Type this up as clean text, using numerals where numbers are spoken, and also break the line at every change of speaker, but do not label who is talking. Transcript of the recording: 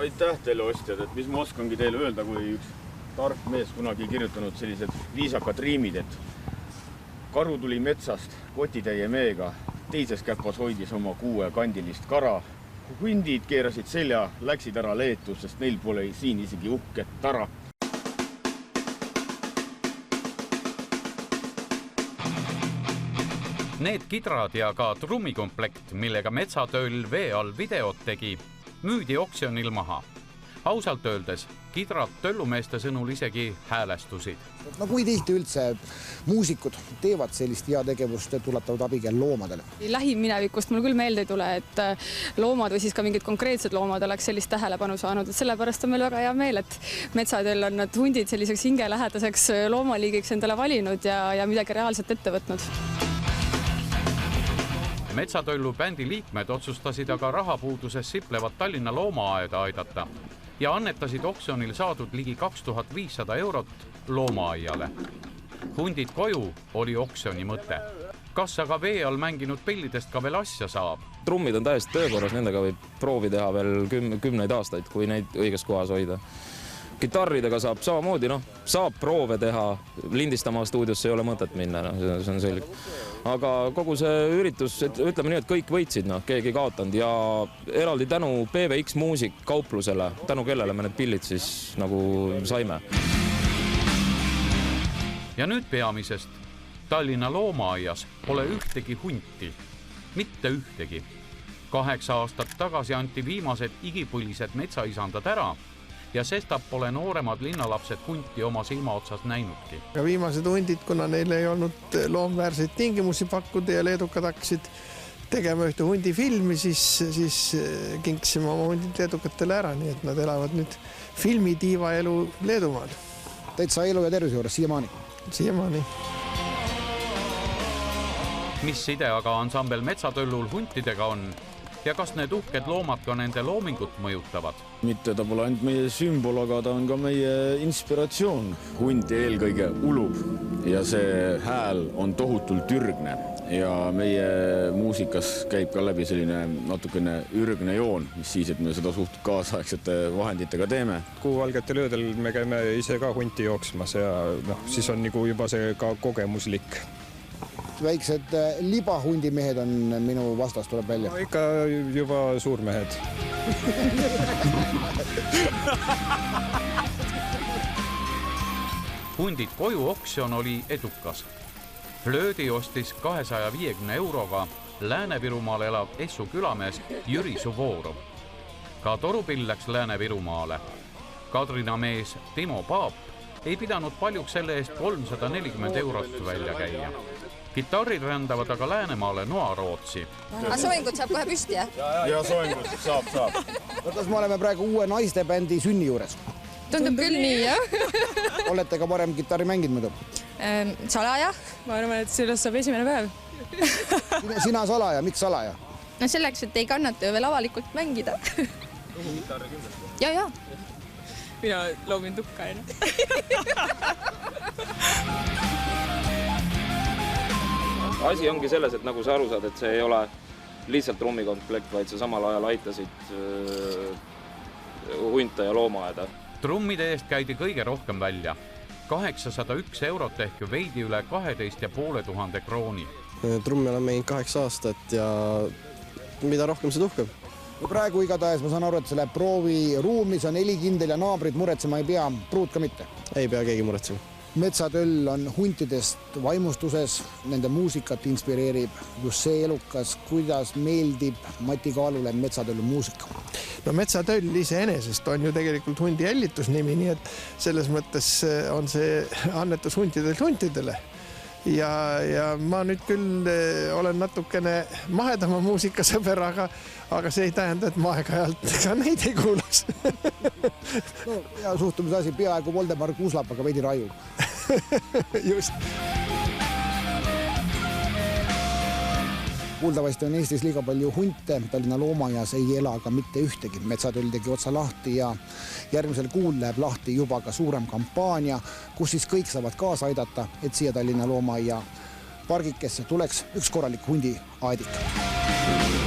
Aitäh teile ostjad, et mis ma oskangi teile öelda, kui üks tark mees kunagi kirjutanud sellised viisakad riimid, et karu tuli metsast kotitäie meega, teises käpas hoidis oma 6 kandilist kara. Hundid keerasid selja, läksid ära Leetu, sest neil pole siin isegi uhket tara.
Need kidrad ja ka trummikomplekt, millega Metsatöll vee all videot tegi, müüdi oksjonil maha. Ausalt öeldes, kidrad töllumeeste sõnul isegi häälestusid.
No kui tihti üldse muusikud teevad sellist heategevust, tuletavad abikäel loomadele?
Lähiminevikust mul küll meelde ei tule, et loomad või siis ka mingid konkreetsed loomad oleks sellist tähelepanu saanud. Et sellepärast on meil väga hea meel, et Metsatöll on need hundid selliseks hingelähedaseks loomaliigiks endale valinud ja midagi reaalselt ette võtnud.
Metsatöllu bändi liikmed otsustasid aga rahapuuduses siplevat Tallinna loomaaeda aidata ja annetasid oksjonil saadud ligi 2500 eurot loomaaiale. Hundid koju oli oksjoni mõte. Kas aga vee all mänginud pellidest ka veel asja saab?
Trummid on täiesti töökorras, nendega võib proovi teha veel kümneid aastaid, kui neid õiges kohas hoida. Kitarridega saab samamoodi, saab proove teha, lindistama stuudiosse ei ole mõtet minna, see on selge. Aga kogu see üritus, ütleme nii, et kõik võitsid, keegi kaotanud ja eraldi tänu PVX Muusik kauplusele, tänu kellele me need pillid siis nagu saime.
Ja nüüd peamisest. Tallinna loomaaias pole ühtegi hunti. Mitte ühtegi. 8 aastat tagasi anti viimased igipõlised metsaisandad ära ja sestap pole nooremad linnalapsed hunti oma silma otsas näinudki.
Ja viimased hundid, kuna neil ei olnud loomväärseid tingimusi pakkuda ja leedukad hakkasid tegema ühte hundifilmi, siis kinkisime oma hundid leedukatele ära, nii et nad elavad nüüd filmitiiva elu Leedumaal.
Täitsa elu ja tervise juures siiamaani?
Siiamaani.
Mis side aga ansambel Metsatöllul huntidega on? Ja kas need uhked loomad ka nende loomingut mõjutavad?
Mitte ta pole ainult meie sümbol, aga ta on ka meie inspiratsioon. Hunt eelkõige ulub ja see hääl on tohutult ürgne ja meie muusikas käib ka läbi selline natukene ürgne joon, mis siis, et me seda suht kaasaegsete vahenditega teeme.
Kuuvalgetel öödel me käime ise ka hunti jooksmas ja siis on nagu juba see ka kogemuslik.
Väiksed libahundimehed on minu vastas, tuleb välja.
No, ikka juba suurmehed.
Hundid koju oksjon oli edukas. Flöödi ostis 250 euroga Lääne-Virumaal elav Essu külamees Jüri Suvorov. Ka torupill läks Lääne-Virumaale. Kadrina mees Timo Paap ei pidanud paljuks selle eest 340 eurot välja käia. Kitarrid rändavad aga Läänemaale Noarootsi.
Aga soengut saab kohe püsti, jah?
Ja soengut saab.
Kas me oleme praegu uue naistebändi sünni juures?
Tundub küll nii, jah?
Olete ka varem kitarri mänginud muidu?
Salaja?
Ma arvan, et sellest saab esimene päev.
Sina salaja, miks salaja?
No selleks, et ei kannata ju veel avalikult mängida. Ja.
Mina loogin tukka, ei?
Asi ongi selles, et nagu sa aru saad, et see ei ole lihtsalt trummikomplekt, vaid sa samal ajal aitasid hunta ja loomaaeda.
Trummide eest käidi kõige rohkem välja. 801 eurot ehk veidi üle 12,500 krooni.
Trummi olen mänginud 8 aastat ja mida rohkem see tuhkab.
Praegu igatahes ma saan aru, et see läheb prooviruumi, see on helikindel ja naabrid muretsema ei pea, pruut ka mitte.
Ei pea keegi muretsema.
Metsatöll on huntidest vaimustuses, nende muusikat inspireerib just see elukas, kuidas meeldib Mati Kaalule Metsatöllu muusika.
No Metsatöll iseenesest on ju tegelikult hundi jällitusnimi, nii et selles mõttes on see annetus huntidele. Ja ma nüüd küll olen natukene mahedama muusikasõber, aga see ei tähenda, et ma aeg-ajalt ka neid ei kuulaks.
No, ja suhtumise asi peaaegu Voldemar Kuuslap, aga veidi raju.
Just.
Kuuldavasti on Eestis liiga palju hunte, Tallinna loomaias ei ela aga mitte ühtegi. Metsatöll tegi otsa lahti ja järgmisel kuul läheb lahti juba ka suurem kampaania, kus siis kõik saavad kaasa aidata, et siia Tallinna loomaia pargikesse tuleks üks korralik hundi aedik.